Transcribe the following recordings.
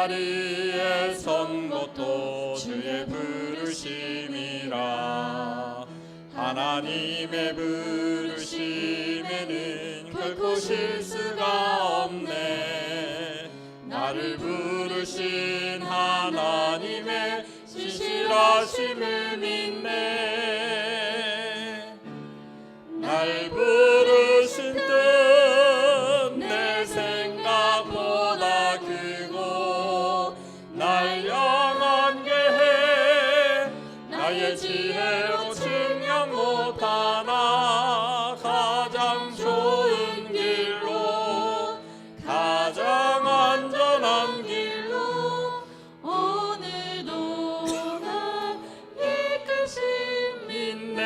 자리에 선 것도 주의 부르심이라. 하나님의 부르심에는 결코 실수가 없네. 나를 부르신 하나님의 신실하심을 믿네. 날 부르신 뜻 내 생각보다 크고 날 향한 계획 나의 지혜로 측량 못하나 가장 좋은 길로 가장 안전한 길로 오늘도 날 이끄심 믿네.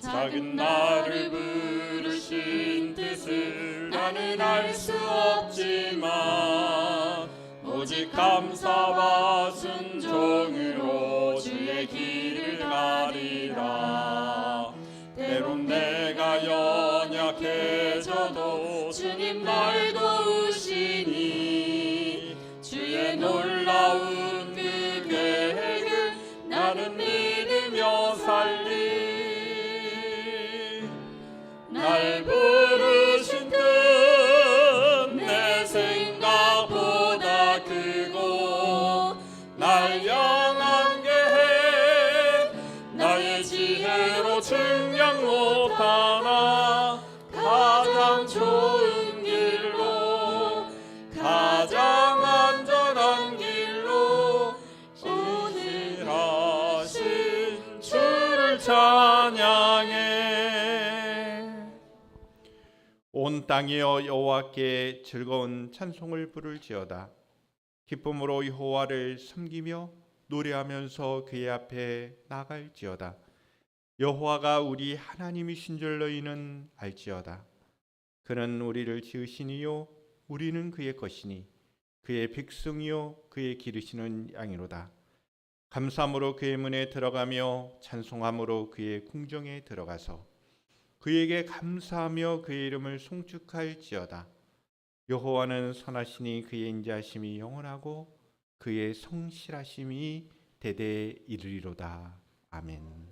작은 나를 부르신 뜻을 나는 알 수 없지만 오직 감사와 순종으로 주의 길을 가리라. 때론 내가 연약해져도 주님 날 도우시니 주의 놀라운 그 계획을 나는 믿으며 살리. 날 부르신 뜻 내 생각보다 크고 날 향한 계획 나의 지혜로 측량 못하나 가장 좋은 길로 가장 안전한 길로 신실하신 주를 찬양해. 온 땅이여 여호와께 즐거운 찬송을 부를지어다. 기쁨으로 여호와를 섬기며 노래하면서 그의 앞에 나갈지어다. 여호와가 우리 하나님이신 줄 너희는 알지어다. 그는 우리를 지으시니요 우리는 그의 것이니 그의 백성이요 그의 기르시는 양이로다. 감사함으로 그의 문에 들어가며 찬송함으로 그의 궁정에 들어가서 그에게 감사하며 그의 이름을 송축할지어다. 여호와는 선하시니 그의 인자하심이 영원하고 그의 성실하심이 대대에 이르리로다. 아멘.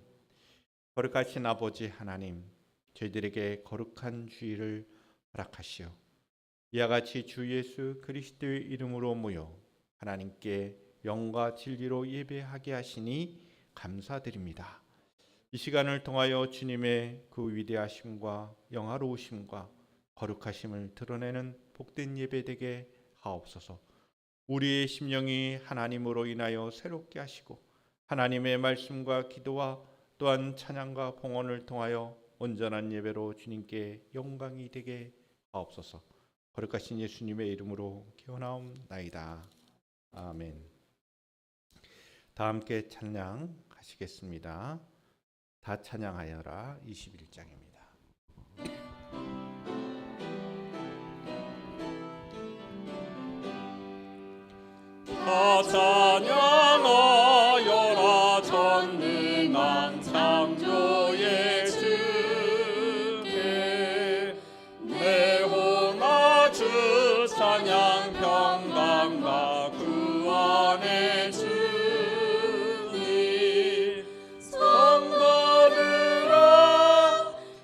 거룩하신 아버지 하나님, 저희들에게 거룩한 주일을 허락하시오. 이와 같이 주 예수 그리스도의 이름으로 모여 하나님께 영과 진리로 예배하게 하시니 감사드립니다. 이 시간을 통하여 주님의 그 위대하심과 영화로우심과 거룩하심을 드러내는 복된 예배 되게 하옵소서. 우리의 심령이 하나님으로 인하여 새롭게 하시고 하나님의 말씀과 기도와 또한 찬양과 봉헌을 통하여 온전한 예배로 주님께 영광이 되게 하옵소서. 거룩하신 예수님의 이름으로 기원하옵나이다. 아멘. 다 함께 찬양하시겠습니다. 다 찬양하여라 21장입니다. 다 찬양하여라 전능한 창조의 주께 내 혼아 주 찬양 평강과 구원의 주님 성 받으라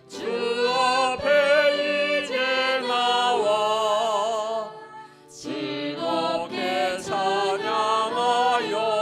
주 앞에 이제 나와 즐겁게 찬양하여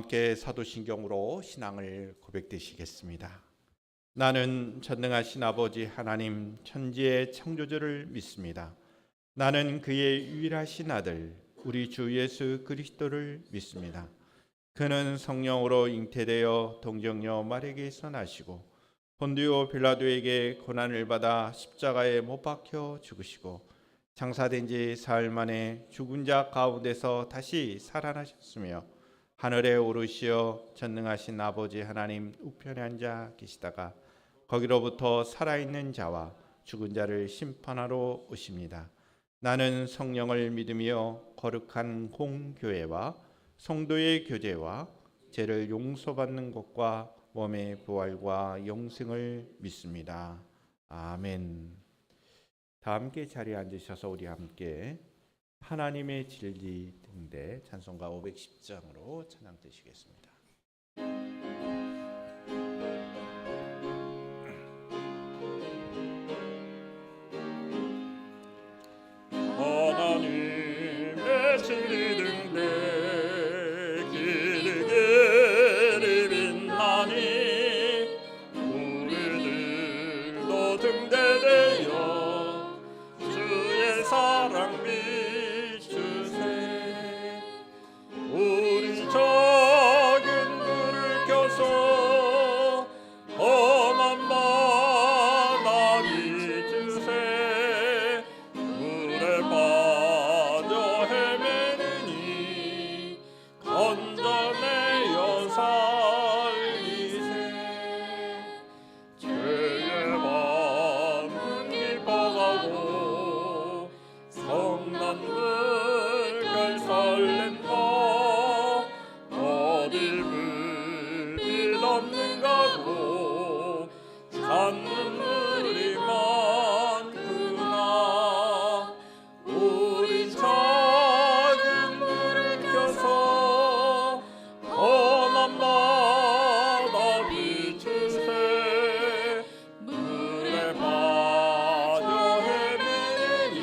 함께 사도신경으로 신앙을 고백되시겠습니다. 나는 전능하신 아버지 하나님 천지의 창조주를 믿습니다. 나는 그의 유일하신 아들 우리 주 예수 그리스도를 믿습니다. 그는 성령으로 잉태되어 동정녀 마리아에게서 나시고 본디오 빌라도에게 고난을 받아 십자가에 못 박혀 죽으시고 장사된 지 사흘 만에 죽은 자 가운데서 다시 살아나셨으며 하늘에 오르시어 전능하신 아버지 하나님 우편에 앉아 계시다가 거기로부터 살아있는 자와 죽은 자를 심판하러 오십니다. 나는 성령을 믿으며 거룩한 공교회와 성도의 교제와 죄를 용서받는 것과 몸의 부활과 영생을 믿습니다. 아멘. 다 함께 자리에 앉으셔서 우리 함께 하나님의 진리 등대 찬송가 510장으로 찬양 드시겠습니다. 하나님의 진리 등대 길게 빛나니 우리들도 등대되어 주의 사랑 비추세. 우리 작은 불을 켜서 험한 바다 비추세. 물에 빠져 헤매느니 건져내어 살리세. 죄의 밤은 깊어가고 성난들 설렌다. 어딜 불빛 없는가고 잔눈물이 많구나. 우리 작은 불을 켜서 험한 바다 비추세. 물에 빠져 헤매니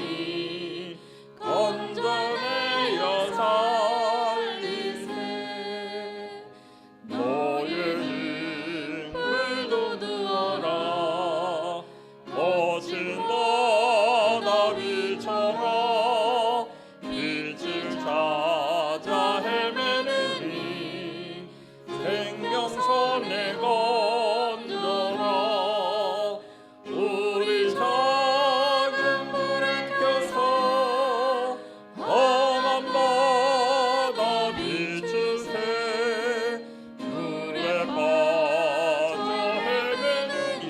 건져내어 살리세. 너의 힘을 돋우어라. 거친 바다 위처럼 빛을 찾아 헤매느니 생명선에 건져라. 우리 작은 불을 켜서 험한 바다 비추세. 물에 빠져 헤매느니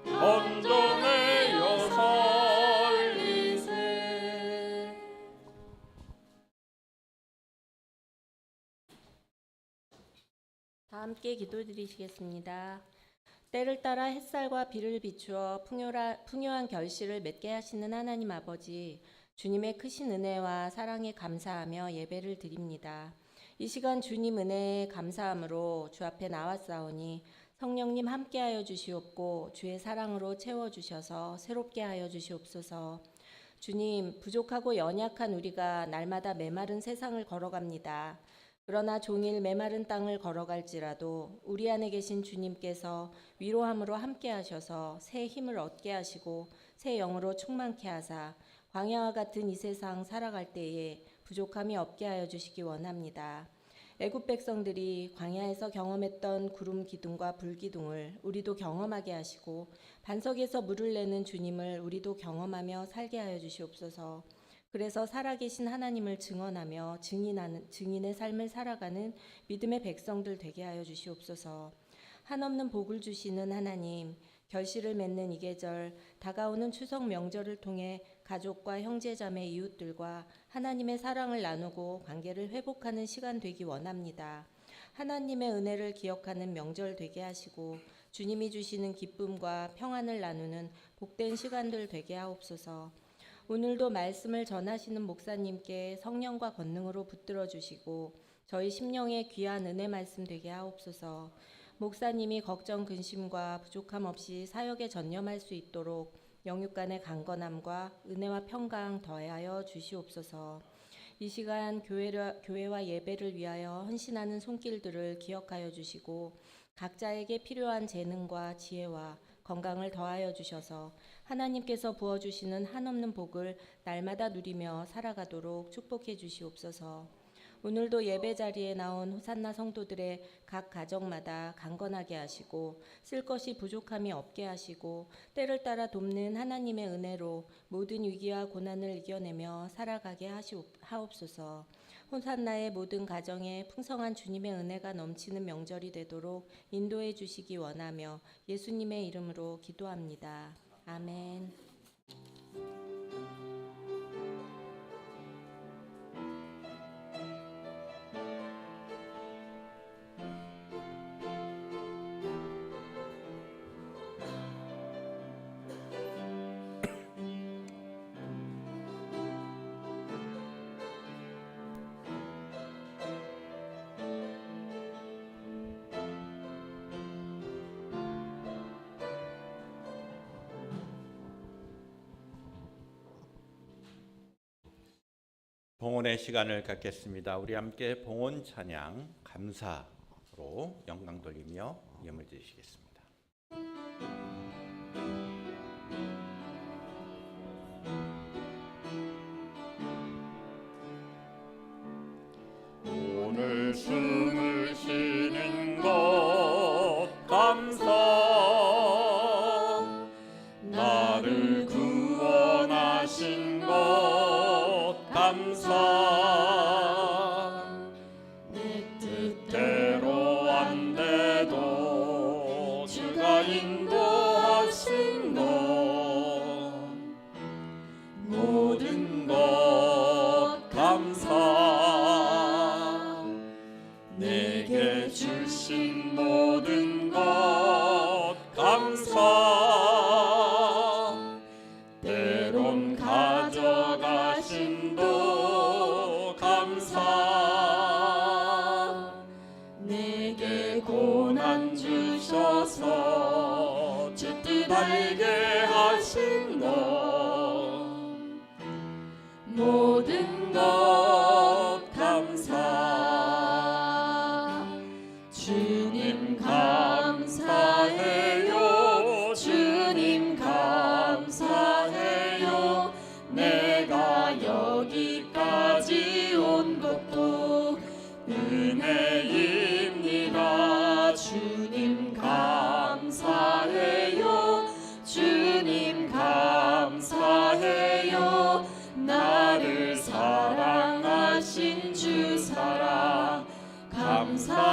건져내어 살리세. 다 함께 기도드리시겠습니다. 때를 따라 햇살과 비를 비추어 풍요한 결실을 맺게 하시는 하나님 아버지, 주님의 크신 은혜와 사랑에 감사하며 예배를 드립니다. 이 시간 주님 은혜에 감사함으로 주 앞에 나왔사오니 성령님 함께하여 주시옵고 주의 사랑으로 채워주셔서 새롭게 하여 주시옵소서. 주님, 부족하고 연약한 우리가 날마다 메마른 세상을 걸어갑니다. 그러나 종일 메마른 땅을 걸어갈지라도 우리 안에 계신 주님께서 위로함으로 함께 하셔서 새 힘을 얻게 하시고 새 영으로 충만케 하사 광야와 같은 이 세상 살아갈 때에 부족함이 없게 하여 주시기 원합니다. 애굽 백성들이 광야에서 경험했던 구름 기둥과 불 기둥을 우리도 경험하게 하시고 반석에서 물을 내는 주님을 우리도 경험하며 살게 하여 주시옵소서. 그래서 살아계신 하나님을 증언하며 증인의 삶을 살아가는 믿음의 백성들 되게 하여 주시옵소서. 한없는 복을 주시는 하나님, 결실을 맺는 이 계절, 다가오는 추석 명절을 통해 가족과 형제자매 이웃들과 하나님의 사랑을 나누고 관계를 회복하는 시간 되기 원합니다. 하나님의 은혜를 기억하는 명절 되게 하시고 주님이 주시는 기쁨과 평안을 나누는 복된 시간들 되게 하옵소서. 오늘도 말씀을 전하시는 목사님께 성령과 권능으로 붙들어 주시고 저희 심령에 귀한 은혜 말씀 되게 하옵소서. 목사님이 걱정 근심과 부족함 없이 사역에 전념할 수 있도록 영육 간의 강건함과 은혜와 평강 더하여 주시옵소서. 이 시간 교회와 예배를 위하여 헌신하는 손길들을 기억하여 주시고 각자에게 필요한 재능과 지혜와 건강을 더하여 주셔서 하나님께서 부어주시는 한없는 복을 날마다 누리며 살아가도록 축복해 주시옵소서. 오늘도 예배 자리에 나온 호산나 성도들의 각 가정마다 강건하게 하시고 쓸 것이 부족함이 없게 하시고 때를 따라 돕는 하나님의 은혜로 모든 위기와 고난을 이겨내며 살아가게 하옵소서. 호산나의 모든 가정에 풍성한 주님의 은혜가 넘치는 명절이 되도록 인도해 주시기 원하며 예수님의 이름으로 기도합니다. 아멘. 봉헌의 시간을 갖겠습니다. 우리 함께 봉헌 찬양 감사로 영광 돌리며 예물 드리시겠습니다. 오늘 숨을 쉬는 것 감사, 나를 구원하신 것 감사, 내 뜻대로 안 돼도 주가 인도하신 것 모든 것 감사, 내게 주신 모든 것 감사, 때론 가져가신 도 감사, 내게 고난 주셔서 주 뜻 알게 하신 것 모든 것 감사, 주님 감사해요, 주님 감사해요, 내가 여기까지 온 것도 은혜입니다. 주님 감사해요, 주님 감사해요, 나를 사랑하신 주 사랑 감사합니다.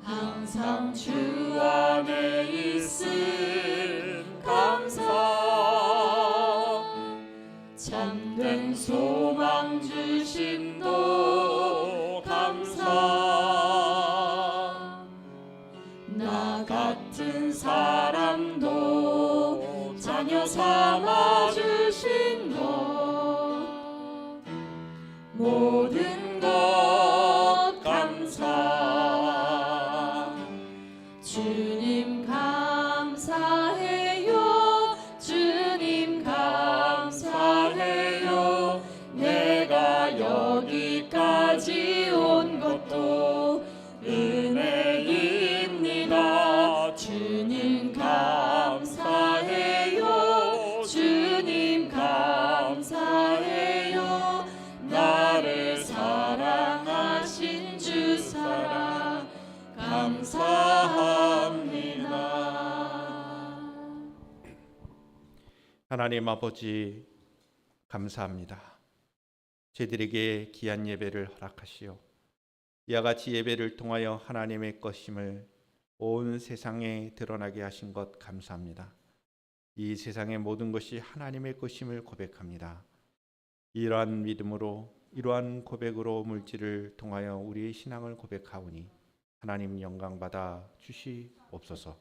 항상 주 안에 있음 감사, 참된 소망 주심도 감사, 나 같은 사람도 자녀 삼아 주신 것 모든 것 감사, 주님 감사해요, 주님 감사해요, 내가 여기까지 온 것도 은혜입니다. 주님 감사해요, 주님 감사해요, 나를 사랑하신 주 사랑 감사합니다. 하나님 아버지 감사합니다. 저희들에게 귀한 예배를 허락하시오. 이와 같이 예배를 통하여 하나님의 것임을 온 세상에 드러나게 하신 것 감사합니다. 이 세상의 모든 것이 하나님의 것임을 고백합니다. 이러한 믿음으로 이러한 고백으로 물질을 통하여 우리의 신앙을 고백하오니 하나님 영광 받아 주시옵소서.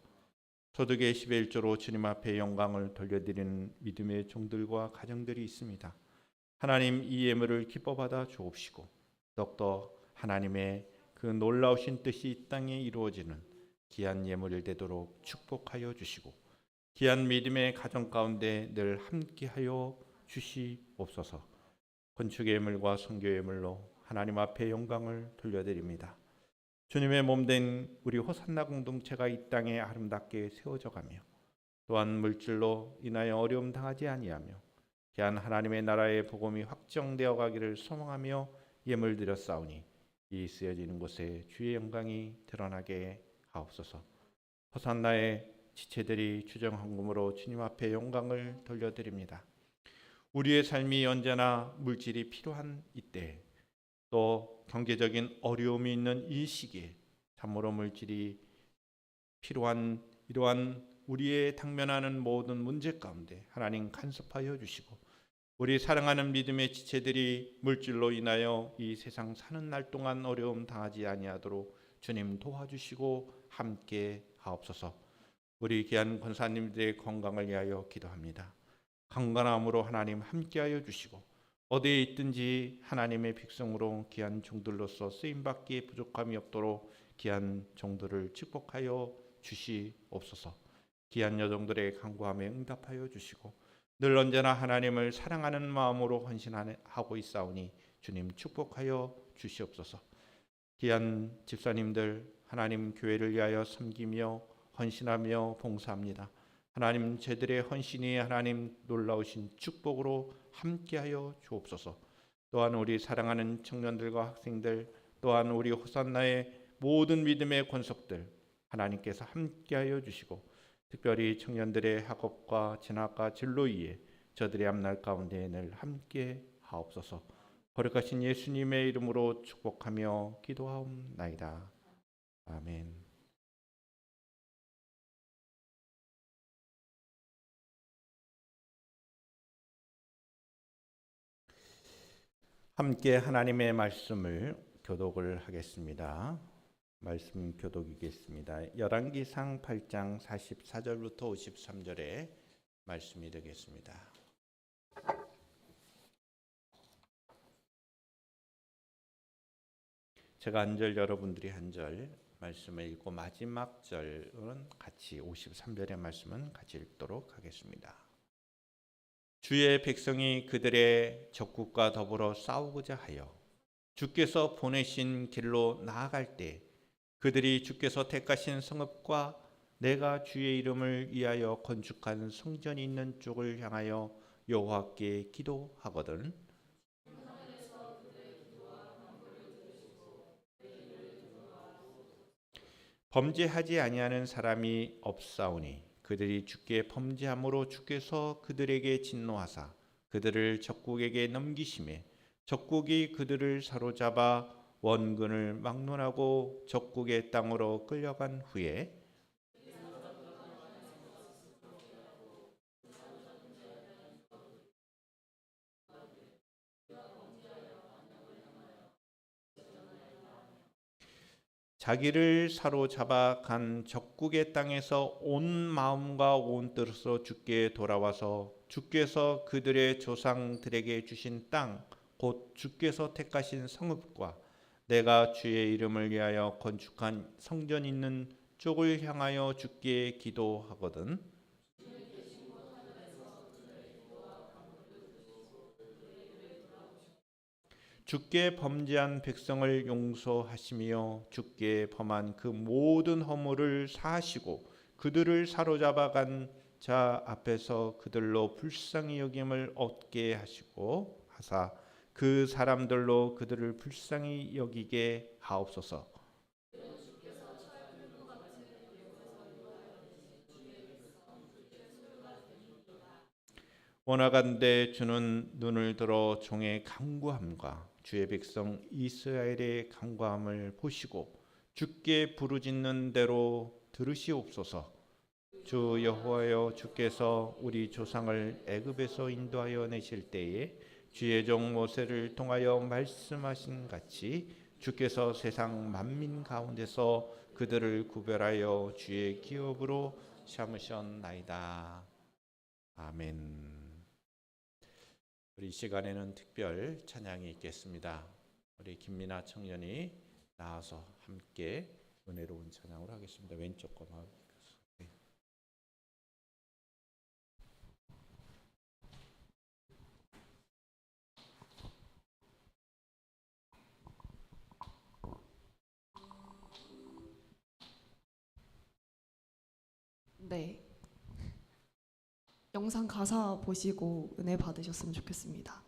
소득의 10의 1조로 주님 앞에 영광을 돌려드리는 믿음의 종들과 가정들이 있습니다. 하나님 이 예물을 기뻐 받아 주옵시고 더욱더 하나님의 그 놀라우신 뜻이 이 땅에 이루어지는 귀한 예물이 되도록 축복하여 주시고 귀한 믿음의 가정 가운데 늘 함께하여 주시옵소서. 건축의 예물과 선교의 예물로 하나님 앞에 영광을 돌려드립니다. 주님의 몸된 우리 호산나 공동체가 이 땅에 아름답게 세워져 가며 또한 물질로 인하여 어려움 당하지 아니하며 귀한 하나님의 나라의 복음이 확정되어 가기를 소망하며 예물 드렸사오니 이 쓰여지는 곳에 주의 영광이 드러나게 하옵소서. 호산나의 지체들이 주정헌금으로 주님 앞에 영광을 돌려드립니다. 우리의 삶이 언제나 물질이 필요한 이때, 또 경제적인 어려움이 있는 이 시기에 참으로 물질이 필요한 이러한 우리의 당면하는 모든 문제 가운데 하나님 간섭하여 주시고, 우리 사랑하는 믿음의 지체들이 물질로 인하여 이 세상 사는 날 동안 어려움 당하지 아니하도록 주님 도와주시고 함께 하옵소서. 우리 귀한 권사님들의 건강을 위하여 기도합니다. 강건함으로 하나님 함께하여 주시고 어디에 있든지 하나님의 백성으로 귀한 종들로서 쓰임받기에 부족함이 없도록 귀한 종들을 축복하여 주시옵소서. 귀한 여종들의 간구함에 응답하여 주시고 늘 언제나 하나님을 사랑하는 마음으로 헌신하고 있사오니 주님 축복하여 주시옵소서. 귀한 집사님들 하나님 교회를 위하여 섬기며 헌신하며 봉사합니다. 하나님 제들의 헌신이 하나님 놀라우신 축복으로 함께하여 주옵소서. 또한 우리 사랑하는 청년들과 학생들, 또한 우리 호산나의 모든 믿음의 권속들 하나님께서 함께하여 주시고 특별히 청년들의 학업과 진학과 진로 위에 저들의 앞날 가운데 늘 함께 하옵소서. 거룩하신 예수님의 이름으로 축복하며 기도하옵나이다. 아멘. 함께 하나님의 말씀을 교독을 하겠습니다. 말씀 교독이겠습니다. 열왕기상 8장 44절부터 53절의 말씀이 되겠습니다. 제가 한 절, 여러분들이 한 절 말씀을 읽고 마지막 절은 같이 53절의 말씀은 같이 읽도록 하겠습니다. 주의 백성이 그들의 적국과 더불어 싸우고자 하여 주께서 보내신 길로 나아갈 때 그들이 주께서 택하신 성읍과 내가 주의 이름을 위하여 건축한 성전이 있는 쪽을 향하여 여호와께 기도하거든 범죄하지 아니하는 사람이 없사오니 그들이 주께 범죄함으로 주께서 그들에게 진노하사 그들을 적국에게 넘기심에 적국이 그들을 사로잡아 원근을 막론하고 적국의 땅으로 끌려간 후에 자기를 사로잡아 간 적국의 땅에서 온 마음과 온 뜻으로 주께 돌아와서 주께서 그들의 조상들에게 주신 땅 곧 주께서 택하신 성읍과 내가 주의 이름을 위하여 건축한 성전 있는 쪽을 향하여 주께 기도하거든 주께 범죄한 백성을 용서하시며 주께 범한 그 모든 허물을 사하시고 그들을 사로잡아 간 자 앞에서 그들로 불쌍히 여김을 얻게 하시고 하사 그 사람들로 그들을 불쌍히 여기게 하옵소서. 원하간대 주는 눈을 들어 종의 간구함과 주의 백성 이스라엘의 간구함을 보시고 주께 부르짖는 대로 들으시옵소서. 주 여호와여 주께서 우리 조상을 애굽에서 인도하여 내실 때에 주의 종 모세를 통하여 말씀하신 같이 주께서 세상 만민 가운데서 그들을 구별하여 주의 기업으로 삼으셨나이다. 아멘. 우리 시간에는 특별 찬양이 있겠습니다. 우리 김민아 청년이 나와서 함께 은혜로운 찬양을 하겠습니다. 왼쪽 거만. 영상 가사 보시고 은혜 받으셨으면 좋겠습니다.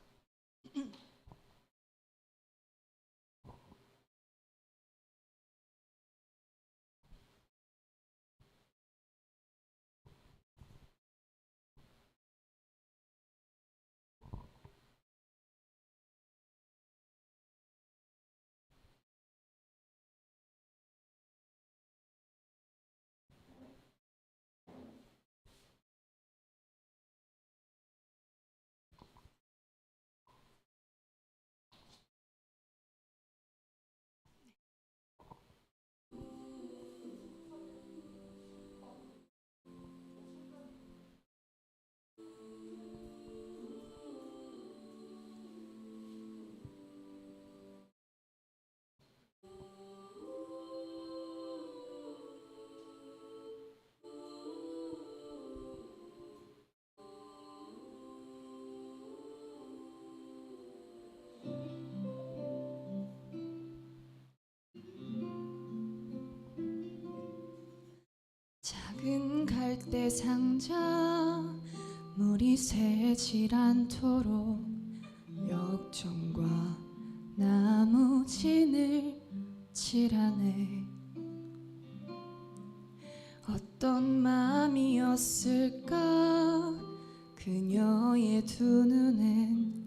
작은 갈대 상자 물이 새질 않도록 역청과 나무 진을 칠하네. 어떤 마음이었을까 그녀의 두 눈엔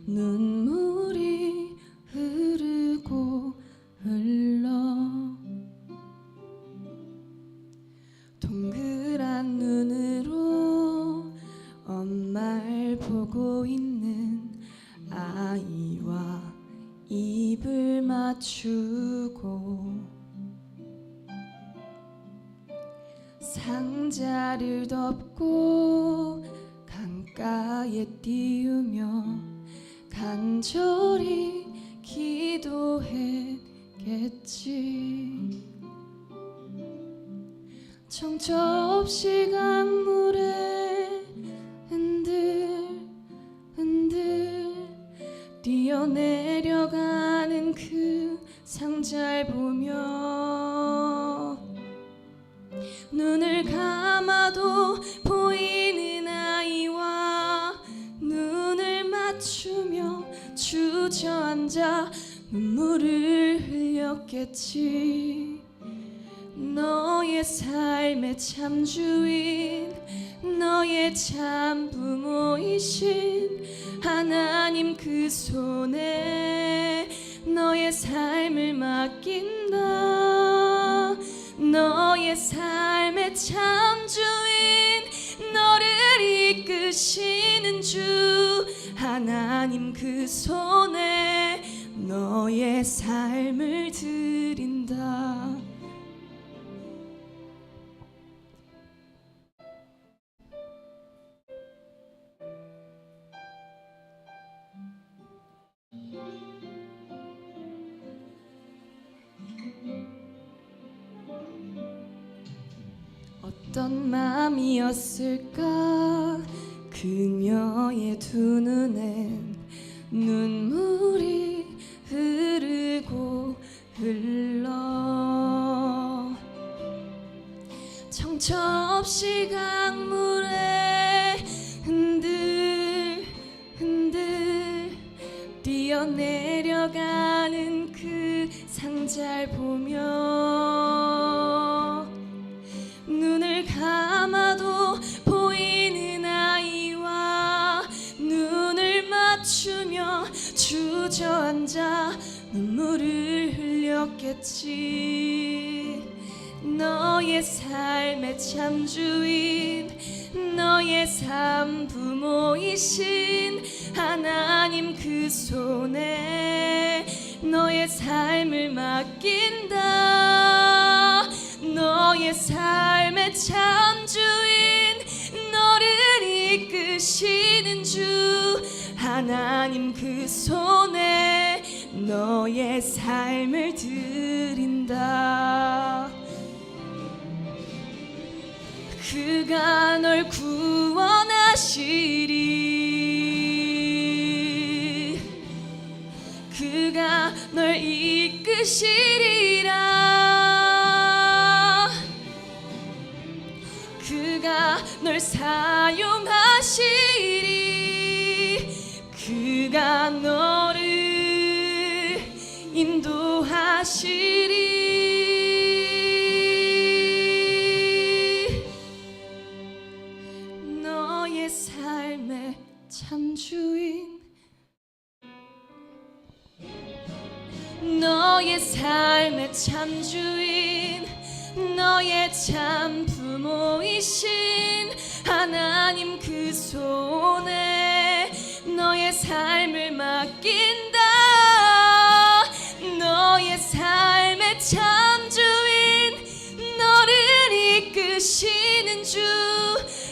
눈물이 흐르고 흘러. 동그란 눈으로 엄마를 보고 있는 아이와 입을 맞추고 상자를 덮고 강가에 띄우며 간절히 기도했겠지. 정처 없이 강물에 흔들흔들 뛰어내려가는 그 상자를 보며 눈을 감아도 보이는 아이와 눈을 맞추며 주저앉아 눈물을 흘렸겠지. 너의 삶의 참 주인, 너의 참 부모이신 하나님 그 손에 너의 삶을 맡긴다. 너의 삶의 참 주인, 너를 이끄시는 주 하나님 그 손에 너의 삶을 드린다. 어떤 마음이었을까 그녀의 두 눈엔 눈물이 흐르고 흘러. 정처 없이 강물에 흔들흔들 뛰어내려가는 그 상자를 보며 눈을 감아도 보이는 아이와 눈을 맞추며 주저앉아 눈물을 흘렸겠지. 너의 삶의 참 주인, 너의 삶 부모이신 하나님 그 손에 너의 삶을 맡긴다. 너의 삶의 참 주인, 너를 이끄시는 주 하나님 그 손에 너의 삶을 드린다. 그가 널 구원하시리, 그가 널 이끄시리라. 그가 널 사용하시리. 그가 너를 인도하시리. 너의 삶의 참주인, 너의 삶의 참주인, 너의 참 부모이신 하나님 그 손에 너의 삶을 맡긴다. 너의 삶의 참주인, 너를 이끄시는 주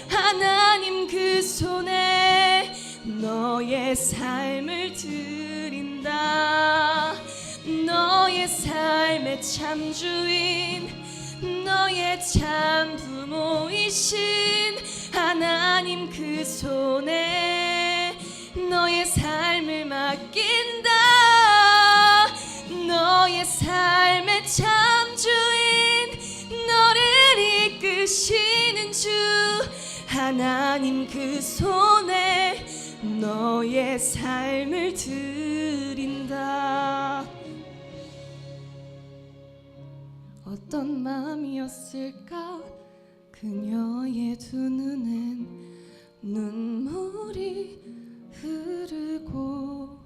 하나님 그 손에 너의 삶을 드린다. 너의 삶의 참주인, 너의 참 부모이신 하나님 그 손에 너의 삶을 맡긴다. 너의 삶의 참주인, 너를 이끄시는 주 하나님 그 손에 너의 삶을 드린다. 어떤 마음이었을까? 그녀의 두 눈엔 눈물이 흐르고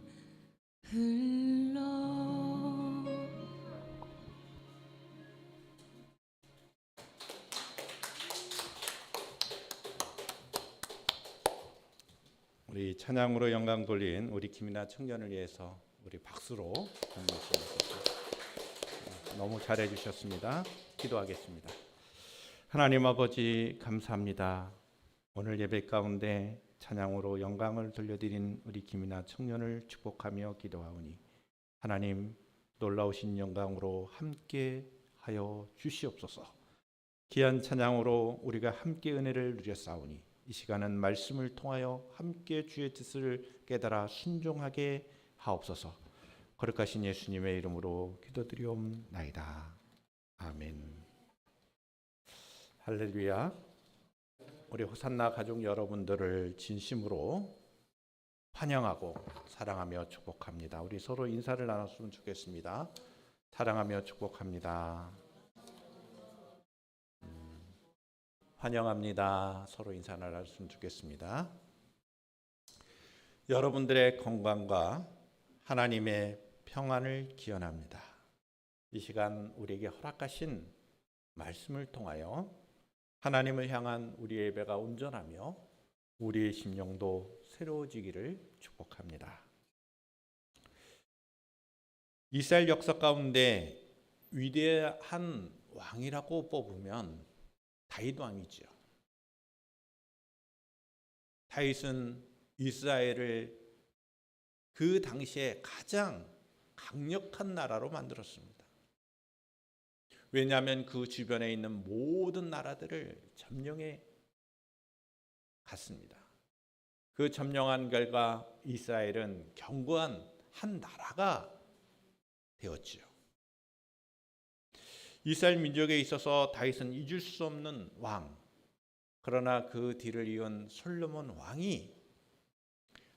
흘러. 우리 찬양으로 영광 돌린 우리 김이나 청년을 위해서 우리 박수로 찬양하시겠습니다. 너무 잘해 주셨습니다. 기도하겠습니다. 하나님 아버지 감사합니다. 오늘 예배 가운데 찬양으로 영광을 돌려드린 우리 김이나 청년을 축복하며 기도하오니 하나님 놀라우신 영광으로 함께 하여 주시옵소서. 귀한 찬양으로 우리가 함께 은혜를 누렸사오니 이 시간은 말씀을 통하여 함께 주의 뜻을 깨달아 순종하게 하옵소서. 거룩하신 예수님의 이름으로 기도드리옵나이다. 아멘. 할렐루야. 우리 호산나 가족 여러분들을 진심으로 환영하고 사랑하며 축복합니다. 우리 서로 인사를 나눴으면 좋겠습니다. 사랑하며 축복합니다. 환영합니다. 서로 인사 나눴으면 좋겠습니다. 여러분들의 건강과 하나님의 평안을 기원합니다. 이 시간 우리에게 허락하신 말씀을 통하여 하나님을 향한 우리의 예배가 온전하며 우리의 심령도 새로워지기를 축복합니다. 이스라엘 역사 가운데 위대한 왕이라고 뽑으면 다윗 왕이죠. 다윗은 이스라엘을 그 당시에 가장 강력한 나라로 만들었습니다. 왜냐하면 그 주변에 있는 모든 나라들을 점령해 갔습니다. 그 점령한 결과 이스라엘은 견고한 한 나라가 되었지요. 이스라엘 민족에 있어서 다윗은 잊을 수 없는 왕, 그러나 그 뒤를 이은 솔로몬 왕이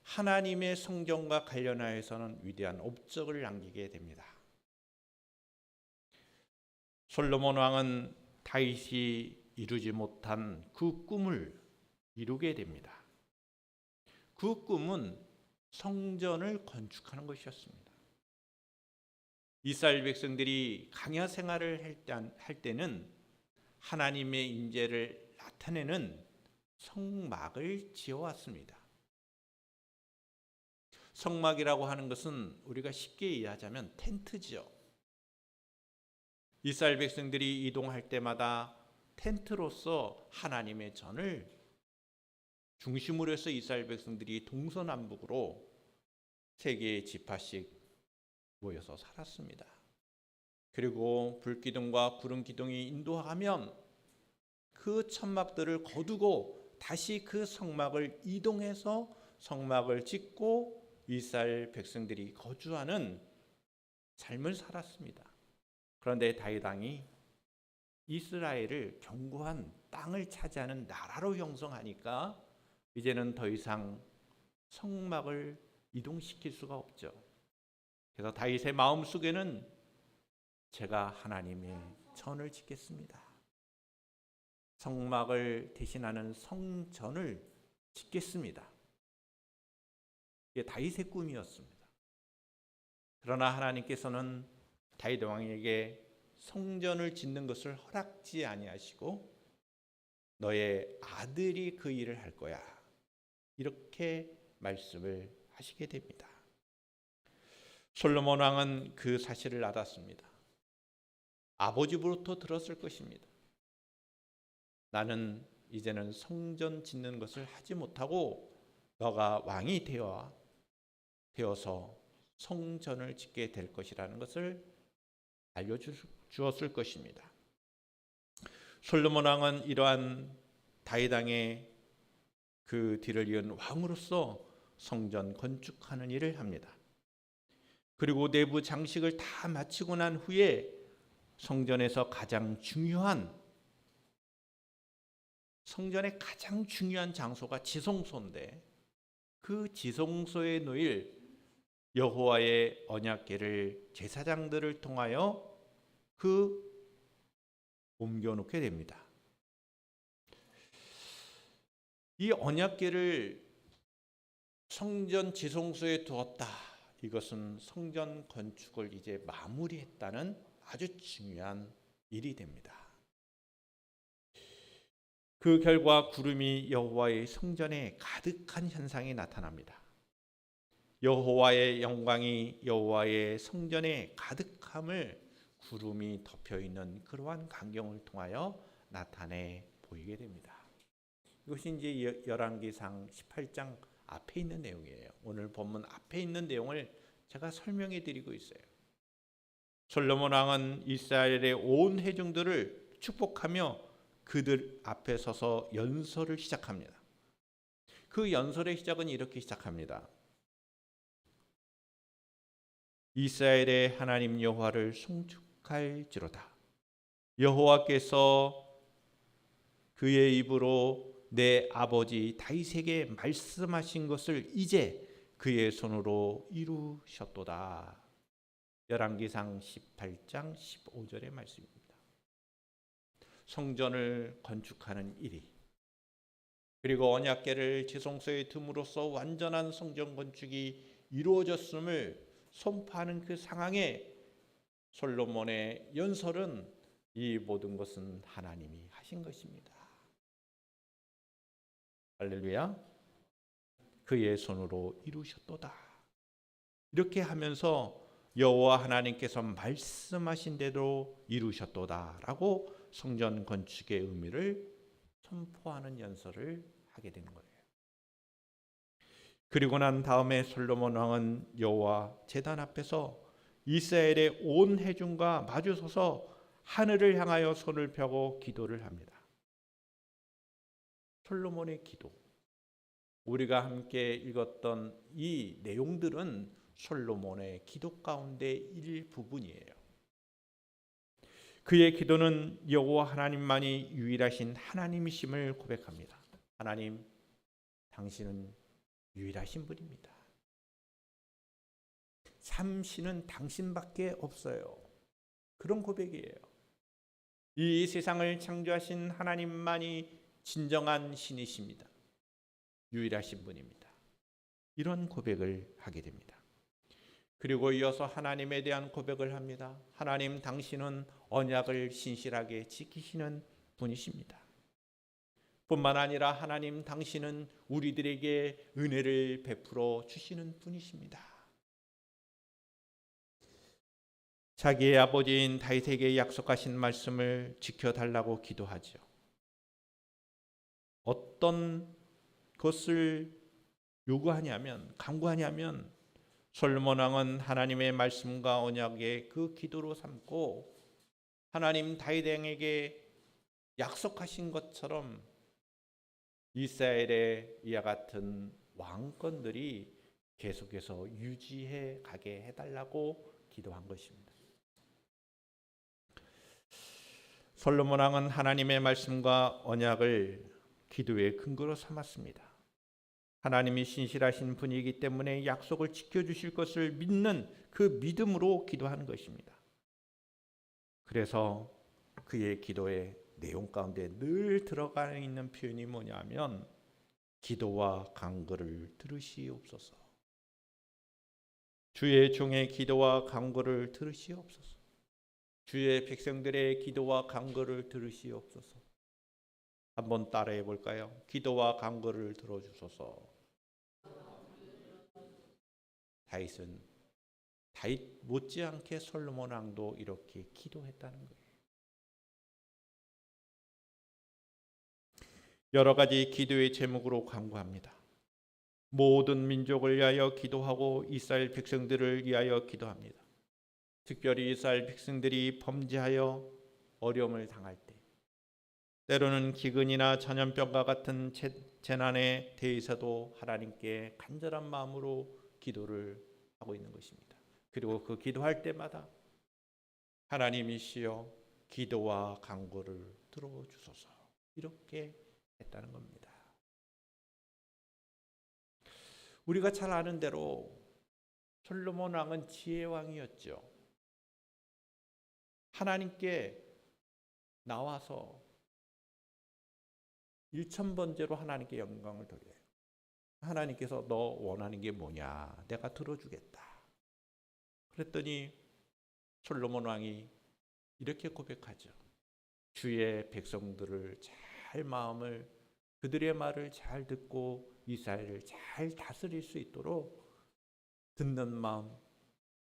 하나님의 성전과 관련하여서는 위대한 업적을 남기게 됩니다. 솔로몬 왕은 다윗이 이루지 못한 그 꿈을 이루게 됩니다. 그 꿈은 성전을 건축하는 것이었습니다. 이스라엘 백성들이 광야 생활을 할 때는 하나님의 임재를 나타내는 성막을 지어왔습니다. 성막이라고 하는 것은 우리가 쉽게 이해하자면 텐트죠. 이스라엘 백성들이 이동할 때마다 텐트로서 하나님의 전을 중심으로 해서 이스라엘 백성들이 동서남북으로 세 개의 지파씩 모여서 살았습니다. 그리고 불기둥과 구름기둥이 인도하면 그 천막들을 거두고 다시 그 성막을 이동해서 성막을 짓고 이스라엘 백성들이 거주하는 삶을 살았습니다. 그런데 다윗 왕이 이스라엘을 견고한 땅을 차지하는 나라로 형성하니까 이제는 더 이상 성막을 이동시킬 수가 없죠. 그래서 다윗의 마음속에는 제가 하나님의 전을 짓겠습니다. 성막을 대신하는 성전을 짓겠습니다. 이게 다윗의 꿈이었습니다. 그러나 하나님께서는 다윗 왕에게 성전을 짓는 것을 허락지 아니하시고 너의 아들이 그 일을 할 거야. 이렇게 말씀을 하시게 됩니다. 솔로몬 왕은 그 사실을 알았습니다. 아버지로부터 들었을 것입니다. 나는 이제는 성전 짓는 것을 하지 못하고 너가 왕이 되어서 성전을 짓게 될 것이라는 것을 알려주었을 것입니다. 솔로몬 왕은 이러한 다윗 왕의 그 뒤를 이은 왕으로서 성전 건축하는 일을 합니다. 그리고 내부 장식을 다 마치고 난 후에 성전의 가장 중요한 장소가 지성소인데 그 지성소에 놓일 여호와의 언약궤를 제사장들을 통하여 옮겨놓게 됩니다. 이 언약궤를 성전 지성소에 두었다. 이것은 성전 건축을 이제 마무리했다는 아주 중요한 일이 됩니다. 그 결과 구름이 여호와의 성전에 가득한 현상이 나타납니다. 여호와의 영광이 여호와의 성전에 가득함을 구름이 덮여 있는 그러한 광경을 통하여 나타내 보이게 됩니다. 이것이 이제 열왕기상 18장 앞에 있는 내용이에요. 오늘 본문 앞에 있는 내용을 제가 설명해 드리고 있어요. 솔로몬 왕은 이스라엘의 온 회중들을 축복하며 그들 앞에 서서 연설을 시작합니다. 그 연설의 시작은 이렇게 시작합니다. 이스라엘의 하나님 여호와를 송축할지로다. 여호와께서 그의 입으로 내 아버지 다윗에게 말씀하신 것을 이제 그의 손으로 이루셨도다. 열왕기상 18장 15절의 말씀입니다. 성전을 건축하는 일이 그리고 언약궤를 지성소에 둠으로써 완전한 성전 건축이 이루어졌음을 선포하는 그 상황에 솔로몬의 연설은 이 모든 것은 하나님이 하신 것입니다. 할렐루야. 그의 손으로 이루셨도다. 이렇게 하면서 여호와 하나님께서 말씀하신 대로 이루셨도다라고 성전 건축의 의미를 선포하는 연설을 하게 되는 거예요. 그리고 난 다음에 솔로몬 왕은 여호와 제단 앞에서 이스라엘의 온 회중과 마주서서 하늘을 향하여 손을 펴고 기도를 합니다. 솔로몬의 기도. 우리가 함께 읽었던 이 내용들은 솔로몬의 기도 가운데 일부분이에요. 그의 기도는 여호와 하나님만이 유일하신 하나님이심을 고백합니다. 하나님, 당신은 유일하신 분입니다. 참신은 당신밖에 없어요. 그런 고백이에요. 이 세상을 창조하신 하나님만이 진정한 신이십니다. 유일하신 분입니다. 이런 고백을 하게 됩니다. 그리고 이어서 하나님에 대한 고백을 합니다. 하나님, 당신은 언약을 신실하게 지키시는 분이십니다. 뿐만 아니라 하나님, 당신은 우리들에게 은혜를 베풀어 주시는 분이십니다. 자기의 아버지인 다윗에게 약속하신 말씀을 지켜달라고 기도하죠. 어떤 것을 요구하냐면, 간구하냐면 솔로몬 왕은 하나님의 말씀과 언약의 그 기도로 삼고 하나님 다윗 왕에게 약속하신 것처럼 이스라엘의 이와 같은 왕권들이 계속해서 유지해 가게 해달라고 기도한 것입니다. 솔로몬 왕은 하나님의 말씀과 언약을 기도의 근거로 삼았습니다. 하나님이 신실하신 분이기 때문에 약속을 지켜주실 것을 믿는 그 믿음으로 기도하는 것입니다. 그래서 그의 기도의 내용 가운데 늘 들어가 있는 표현이 뭐냐면 기도와 간구를 들으시옵소서. 주의 종의 기도와 간구를 들으시옵소서. 주의 백성들의 기도와 간구를 들으시옵소서. 한번 따라해 볼까요? 기도와 간구를 들어주소서. 다윗 못지않게 솔로몬 왕도 이렇게 기도했다는 거예요. 여러 가지 기도의 제목으로 간구합니다. 모든 민족을 위하여 기도하고 이스라엘 백성들을 위하여 기도합니다. 특별히 이스라엘 백성들이 범죄하여 어려움을 당할 때, 때로는 기근이나 전염병과 같은 재난에 대해서도 하나님께 간절한 마음으로 기도를 하고 있는 것입니다. 그리고 그 기도할 때마다 하나님이시여 기도와 간구를 들어주소서 이렇게 했다는 겁니다. 우리가 잘 아는 대로 솔로몬 왕은 지혜 왕이었죠. 하나님께 나와서 1000번째로 하나님께 영광을 돌려요. 하나님께서 너 원하는 게 뭐냐? 내가 들어주겠다. 그랬더니 솔로몬 왕이 이렇게 고백하죠. 주의 백성들을 그들의 말을 잘 듣고 이스라엘을 잘 다스릴 수 있도록 듣는 마음,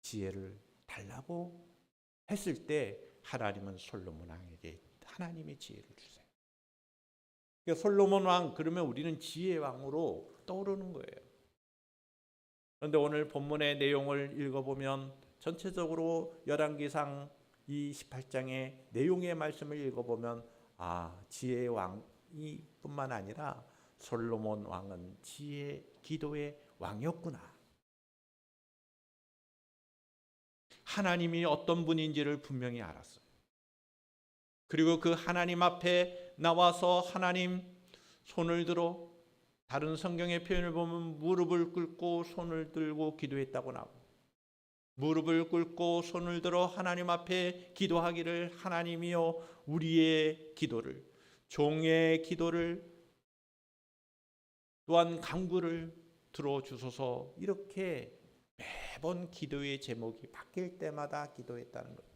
지혜를 달라고 했을 때 하나님은 솔로몬 왕에게 하나님의 지혜를 주세요. 그러니까 솔로몬 왕 그러면 우리는 지혜 왕으로 떠오르는 거예요. 그런데 오늘 본문의 내용을 읽어보면 전체적으로 열왕기상 이 18장의 내용의 말씀을 읽어보면 지혜 왕이 뿐만 아니라 솔로몬 왕은 지혜 기도의 왕이었구나. 하나님이 어떤 분인지를 분명히 알았어요. 그리고 그 하나님 앞에 나와서 하나님 손을 들어 다른 성경의 표현을 보면 무릎을 꿇고 손을 들고 기도했다고 나오고 무릎을 꿇고 손을 들어 하나님 앞에 기도하기를 하나님이여 우리의 기도를 종의 기도를 또한 간구를 들어주소서 이렇게 매번 기도의 제목이 바뀔 때마다 기도했다는 거예요.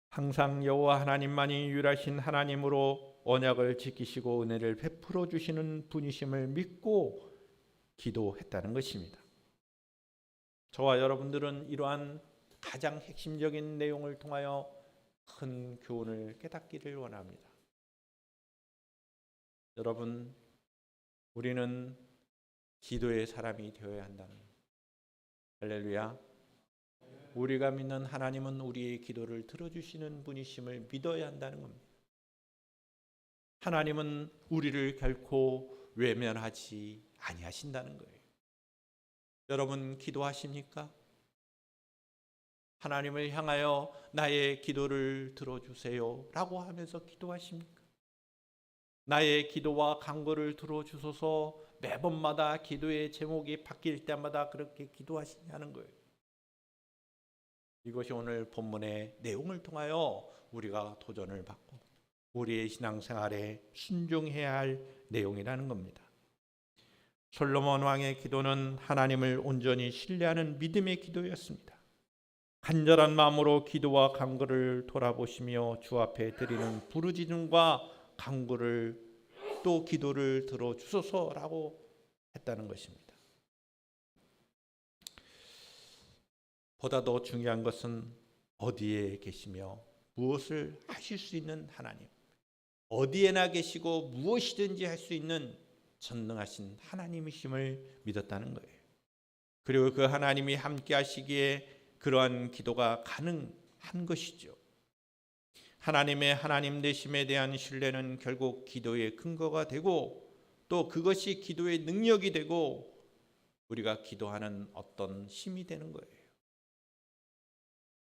항상 여호와 하나님만이 유일하신 하나님으로 언약을 지키시고 은혜를 베풀어 주시는 분이심을 믿고 기도했다는 것입니다. 저와 여러분들은 이러한 가장 핵심적인 내용을 통하여 큰 교훈을 깨닫기를 원합니다. 여러분, 우리는 기도의 사람이 되어야 한다는 거예요. 할렐루야. 우리가 믿는 하나님은 우리의 기도를 들어주시는 분이심을 믿어야 한다는 겁니다. 하나님은 우리를 결코 외면하지 아니하신다는 거예요. 여러분 기도하십니까? 하나님을 향하여 나의 기도를 들어주세요 라고 하면서 기도하십니까? 나의 기도와 간구를 들어주소서 매번마다 기도의 제목이 바뀔 때마다 그렇게 기도하시냐는 거예요. 이것이 오늘 본문의 내용을 통하여 우리가 도전을 받고 우리의 신앙생활에 순종해야 할 내용이라는 겁니다. 솔로몬 왕의 기도는 하나님을 온전히 신뢰하는 믿음의 기도였습니다. 간절한 마음으로 기도와 간구를 돌아보시며 주 앞에 드리는 부르짖음과 간구를 또 기도를 들어주소서라고 했다는 것입니다. 보다 더 중요한 것은 어디에 계시며 무엇을 하실 수 있는 하나님, 어디에나 계시고 무엇이든지 할 수 있는 전능하신 하나님이심을 믿었다는 거예요. 그리고 그 하나님이 함께 하시기에 그러한 기도가 가능한 것이죠. 하나님의 하나님 되심에 대한 신뢰는 결국 기도의 근거가 되고 또 그것이 기도의 능력이 되고 우리가 기도하는 어떤 힘이 되는 거예요.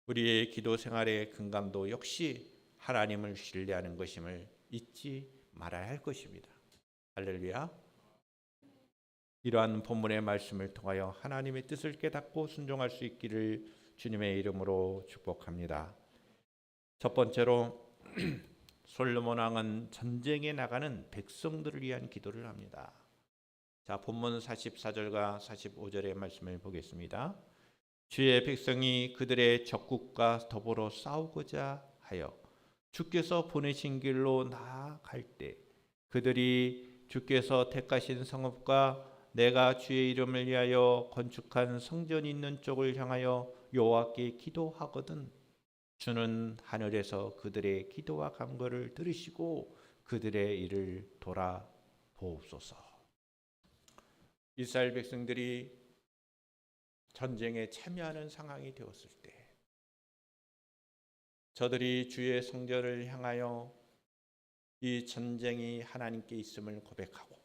우리의 기도 생활의 근간도 역시 하나님을 신뢰하는 것임을 잊지 말아야 할 것입니다. 할렐루야. 이러한 본문의 말씀을 통하여 하나님의 뜻을 깨닫고 순종할 수 있기를 주님의 이름으로 축복합니다. 첫 번째로 솔로몬 왕은 전쟁에 나가는 백성들을 위한 기도를 합니다. 자, 본문 44절과 45절의 말씀을 보겠습니다. 주의 백성이 그들의 적국과 더불어 싸우고자 하여 주께서 보내신 길로 나아갈 때 그들이 주께서 택하신 성읍과 내가 주의 이름을 위하여 건축한 성전이 있는 쪽을 향하여 여호와께 기도하거든 주는 하늘에서 그들의 기도와 간구를 들으시고 그들의 일을 돌아보옵소서. 이스라엘 백성들이 전쟁에 참여하는 상황이 되었을 때 저들이 주의 성전을 향하여 이 전쟁이 하나님께 있음을 고백하고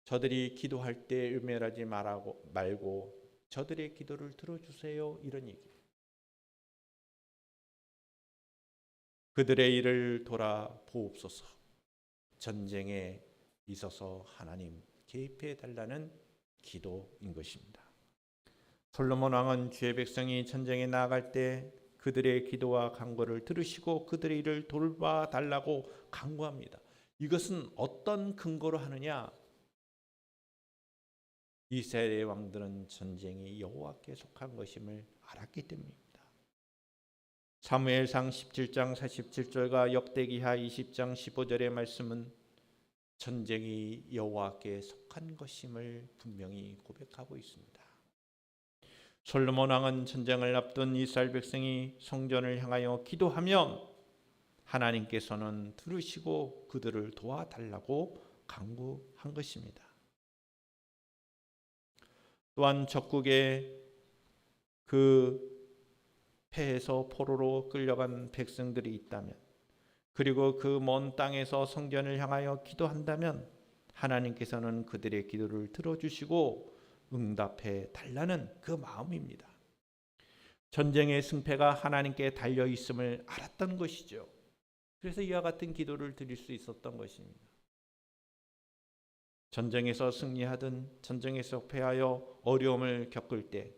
저들이 기도할 때 음멸하지 말고 저들의 기도를 들어주세요, 이런 얘기. 그들의 일을 돌아보옵소서. 전쟁에 있어서 하나님 개입해 달라는 기도인 것입니다. 솔로몬 왕은 주의 백성이 전쟁에 나아갈 때 그들의 기도와 간구를 들으시고 그들의 일을 돌봐 달라고 간구합니다. 이것은 어떤 근거로 하느냐? 이스라엘의 왕들은 전쟁이 여호와께 속한 것임을 알았기 때문입니다. 사무엘상 17장 47절과 역대기하 20장 15절의 말씀은 전쟁이 여호와께 속한 것임을 분명히 고백하고 있습니다. 솔로몬 왕은 전쟁을 앞둔 이스라엘 백성이 성전을 향하여 기도하면 하나님께서는 들으시고 그들을 도와달라고 간구한 것입니다. 또한 적국의 그 패해서 포로로 끌려간 백성들이 있다면 그리고 그 먼 땅에서 성전을 향하여 기도한다면 하나님께서는 그들의 기도를 들어주시고 응답해 달라는 그 마음입니다. 전쟁의 승패가 하나님께 달려 있음을 알았던 것이죠. 그래서 이와 같은 기도를 드릴 수 있었던 것입니다. 전쟁에서 승리하든 전쟁에서 패하여 어려움을 겪을 때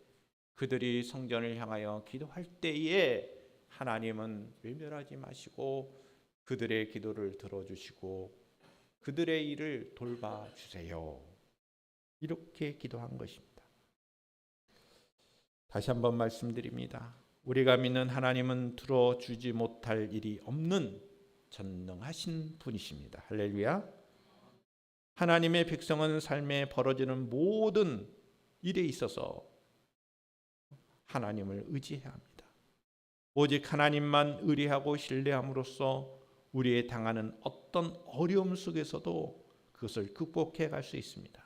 그들이 성전을 향하여 기도할 때에 하나님은 외면하지 마시고 그들의 기도를 들어주시고 그들의 일을 돌봐주세요. 이렇게 기도한 것입니다. 다시 한번 말씀드립니다. 우리가 믿는 하나님은 들어주지 못할 일이 없는 전능하신 분이십니다. 할렐루야. 하나님의 백성은 삶에 벌어지는 모든 일에 있어서 하나님을 의지해야 합니다. 오직 하나님만 의뢰하고 신뢰함으로써 우리의 당하는 어떤 어려움 속에서도 그것을 극복해 갈 수 있습니다.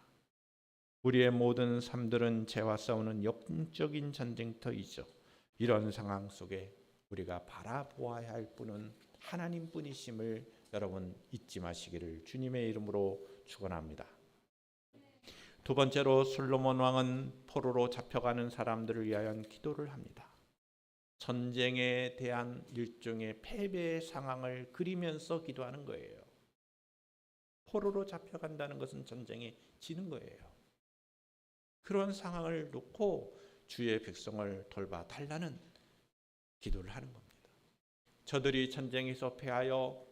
우리의 모든 삶들은 죄와 싸우는 영적인 전쟁터이죠. 이런 상황 속에 우리가 바라보아야 할 분은 하나님뿐이심을 여러분 잊지 마시기를 주님의 이름으로 축원합니다. 두 번째로 솔로몬 왕은 포로로 잡혀가는 사람들을 위하여 기도를 합니다. 전쟁에 대한 일종의 패배의 상황을 그리면서 기도하는 거예요. 포로로 잡혀간다는 것은 전쟁에 지는 거예요. 그런 상황을 놓고 주의 백성을 돌봐 달라는 기도를 하는 겁니다. 저들이 전쟁에서 패하여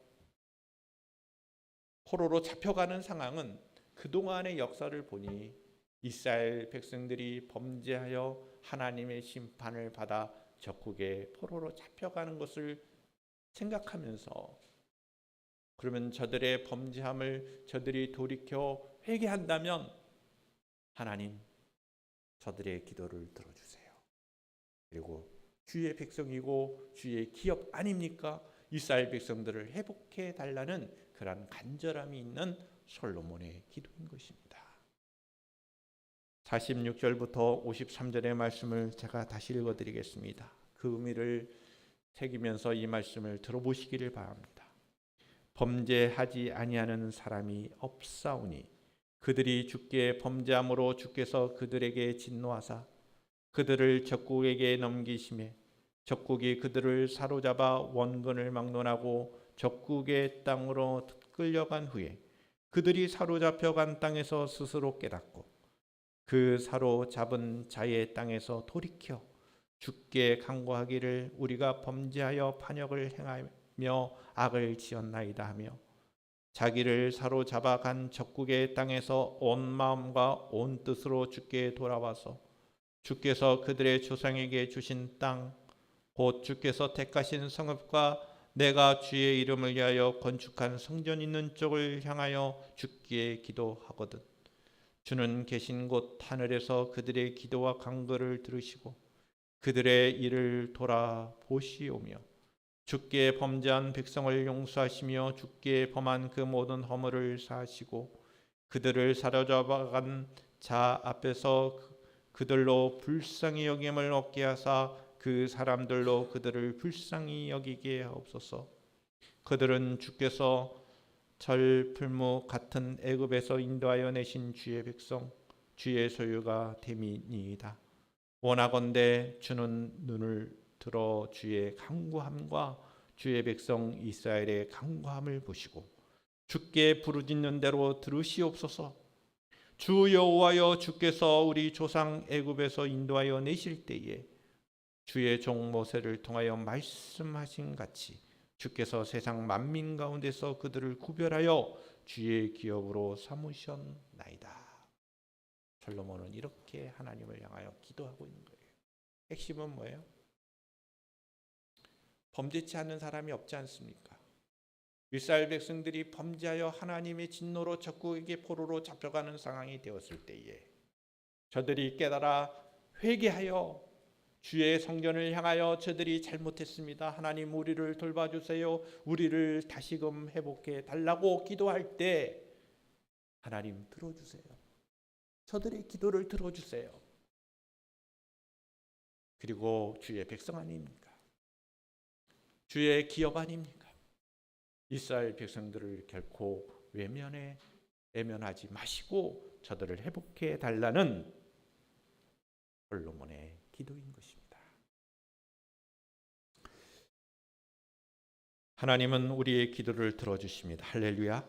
포로로 잡혀가는 상황은 그동안의 역사를 보니 이스라엘 백성들이 범죄하여 하나님의 심판을 받아 적국의 포로로 잡혀가는 것을 생각하면서 그러면 저들의 범죄함을 저들이 돌이켜 회개한다면 하나님 저들의 기도를 들어주세요. 그리고 주의 백성이고 주의 기업 아닙니까? 이스라엘 백성들을 회복해 달라는 그런 간절함이 있는 솔로몬의 기도인 것입니다. 46절부터 53절의 말씀을 제가 다시 읽어드리겠습니다. 그 의미를 새기면서 이 말씀을 들어보시기를 바랍니다. 범죄하지 아니하는 사람이 없사오니 그들이 주께 범죄함으로 주께서 그들에게 진노하사 그들을 적국에게 넘기심에 적국이 그들을 사로잡아 원근을 막론하고 적국의 땅으로 끌려간 후에 그들이 사로잡혀간 땅에서 스스로 깨닫고 그 사로잡은 자의 땅에서 돌이켜 주께 간구하기를 우리가 범죄하여 반역을 행하며 악을 지었나이다 하며 자기를 사로잡아간 적국의 땅에서 온 마음과 온 뜻으로 주께 돌아와서 주께서 그들의 조상에게 주신 땅 곧 주께서 택하신 성읍과 내가 주의 이름을 위하여 건축한 성전 있는 쪽을 향하여 주께 기도하거든 주는 계신 곳 하늘에서 그들의 기도와 간구를 들으시고 그들의 일을 돌아보시오며 주께 범죄한 백성을 용서하시며 주께 범한 그 모든 허물을 사하시고 그들을 사로잡아간 자 앞에서 그들로 불쌍히 여김을 얻게 하사 그 사람들로 그들을 불쌍히 여기게 하옵소서. 그들은 주께서 철풀무 같은 애굽에서 인도하여 내신 주의 백성 주의 소유가 됨이니이다. 원하건대 주는 눈을 들어 주의 간구함과 주의 백성 이스라엘의 간구함을 보시고 주께 부르짖는 대로 들으시옵소서. 주 여호와여 주께서 우리 조상 애굽에서 인도하여 내실 때에 주의 종 모세를 통하여 말씀하신 같이 주께서 세상 만민 가운데서 그들을 구별하여 주의 기업으로 삼으셨나이다. 솔로몬은 이렇게 하나님을 향하여 기도하고 있는 거예요. 핵심은 뭐예요? 범죄치 않는 사람이 없지 않습니까? 이스라엘 백성들이 범죄하여 하나님의 진노로 적국에게 포로로 잡혀가는 상황이 되었을 때에 저들이 깨달아 회개하여 주의 성전을 향하여 저들이 잘못했습니다. 하나님 우리를 돌봐주세요. 우리를 다시금 회복해 달라고 기도할 때 하나님 들어주세요. 저들의 기도를 들어주세요. 그리고 주의 백성 아닙니까? 주의 기업 아닙니까? 이스라엘 백성들을 결코 외면하지 마시고 저들을 회복해 달라는 솔로몬의 기도인 것입니다. 하나님은 우리의 기도를 들어주십니다. 할렐루야.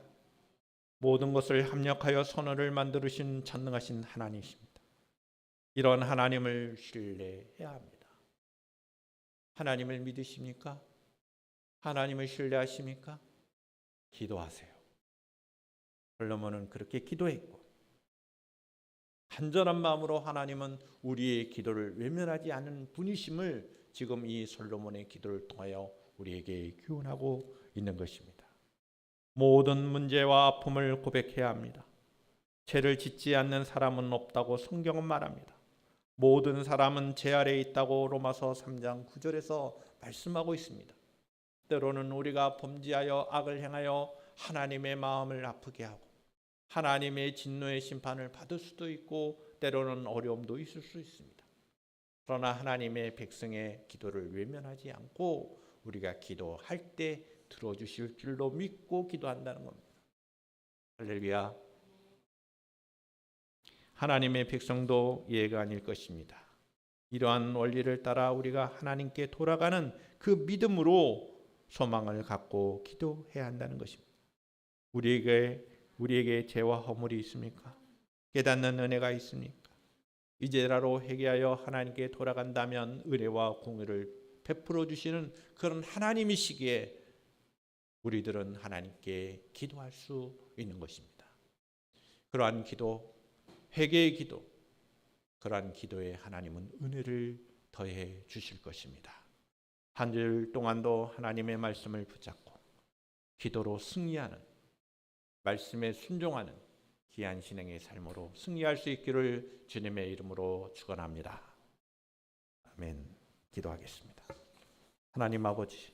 모든 것을 합력하여 선을 만드신 전능하신 하나님이십니다. 이런 하나님을 신뢰해야 합니다. 하나님을 믿으십니까? 하나님을 신뢰하십니까? 기도하세요. 솔로몬은 그렇게 기도했고 간절한 마음으로 하나님은 우리의 기도를 외면하지 않은 분이심을 지금 이 솔로몬의 기도를 통하여 우리에게 교훈하고 있는 것입니다. 모든 문제와 아픔을 고백해야 합니다. 죄를 짓지 않는 사람은 없다고 성경은 말합니다. 모든 사람은 죄 아래에 있다고 로마서 3장 9절에서 말씀하고 있습니다. 때로는 우리가 범죄하여 악을 행하여 하나님의 마음을 아프게 하고 하나님의 진노의 심판을 받을 수도 있고 때로는 어려움도 있을 수 있습니다. 그러나 하나님의 백성의 기도를 외면하지 않고 우리가 기도할 때 들어주실 줄로 믿고 기도한다는 겁니다. 할렐루야. 하나님의 백성도 예가 아닐 것입니다. 이러한 원리를 따라 우리가 하나님께 돌아가는 그 믿음으로 소망을 갖고 기도해야 한다는 것입니다. 우리에게 죄와 허물이 있습니까? 깨닫는 은혜가 있습니까? 이제라도 회개하여 하나님께 돌아간다면 은혜와 공의를 베풀어 주시는 그런 하나님이시기에 우리들은 하나님께 기도할 수 있는 것입니다. 그러한 기도, 회개의 기도, 그러한 기도에 하나님은 은혜를 더해 주실 것입니다. 한 주 동안도 하나님의 말씀을 붙잡고 기도로 승리하는, 말씀에 순종하는 귀한 신앙의 삶으로 승리할 수 있기를 주님의 이름으로 축원합니다. 아멘. 기도하겠습니다. 하나님 아버지,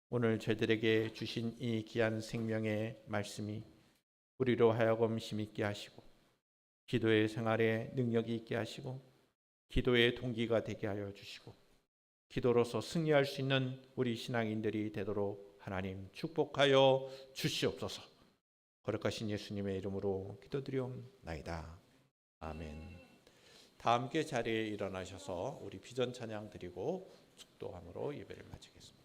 오늘 저희들에게 주신 이 귀한 생명의 말씀이 우리로 하여금 힘있게 하시고 기도의 생활에 능력이 있게 하시고 기도의 동기가 되게 하여 주시고 기도로서 승리할 수 있는 우리 신앙인들이 되도록 하나님 축복하여 주시옵소서. 거룩하신 예수님의 이름으로 기도드리옵나이다. 아멘. 다 함께 자리에 일어나셔서 우리 비전 찬양 드리고 축도함으로 예배를 마치겠습니다.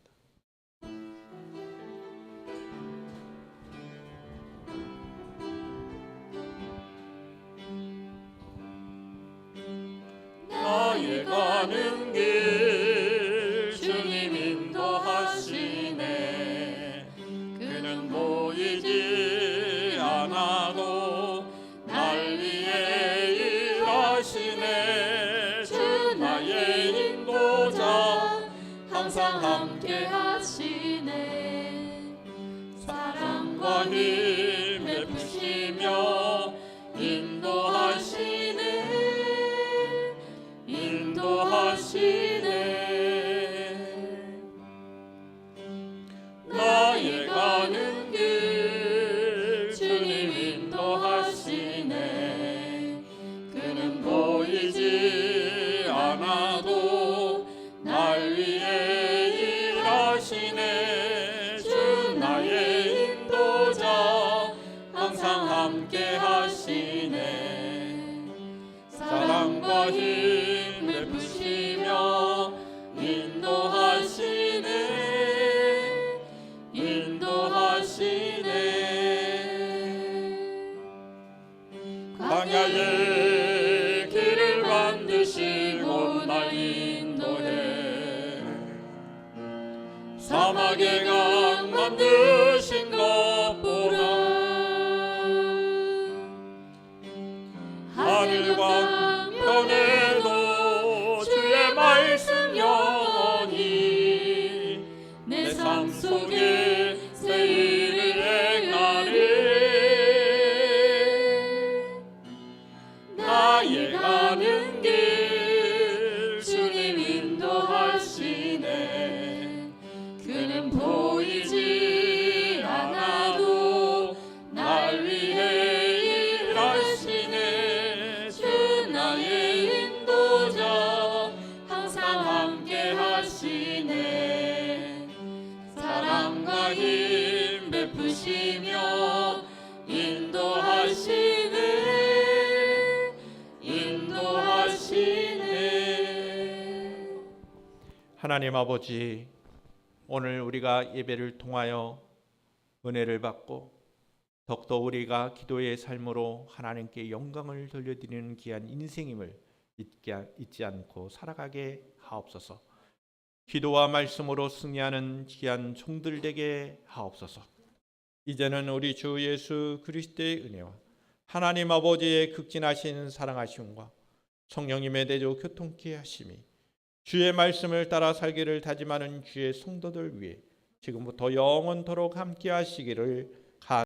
나의 가는 길 주님 인도하시네. 그는 보이지 않아도 날 위해 일하시네. 주 나의 인도자 항상 함께 하시네. 사랑과 힘 베푸시며 인도하시네. 나의 가는 길 주님 인도하시네. 그는 보이지 않아도 날 위해 일하시네. 주 나의 인도자 항상 함께 하시네. 사랑과 힘 베푸시며 인도하시네. 광야의 길을 만드시고 날 인도해. 사막의 강 만드신 것 보라. 하늘과 편에도 주의 말씀 영원히 내 삶 속에 새 일을 행하리. 나의 가는 길 주님 인도하시네. 그는 보이지 않아도 날 위해 일하시네. 주 나의 인도자 항상 함께 하시네. 사랑과 힘 베푸시며 인도하시네. 하나님 아버지, 오늘 우리가 예배를 통하여 은혜를 받고 더욱더 우리가 기도의 삶으로 하나님께 영광을 돌려드리는 귀한 인생임을 잊지 않고 살아가게 하옵소서. 기도와 말씀으로 승리하는 귀한 종들 되게 하옵소서. 이제는 우리 주 예수 그리스도의 은혜와 하나님 아버지의 극진하신 사랑하심과 성령님의 대조 교통케 하심이 주의 말씀을 따라 살기를 다짐하는 주의 성도들 위해 지금부터 영원토록 함께 하시기를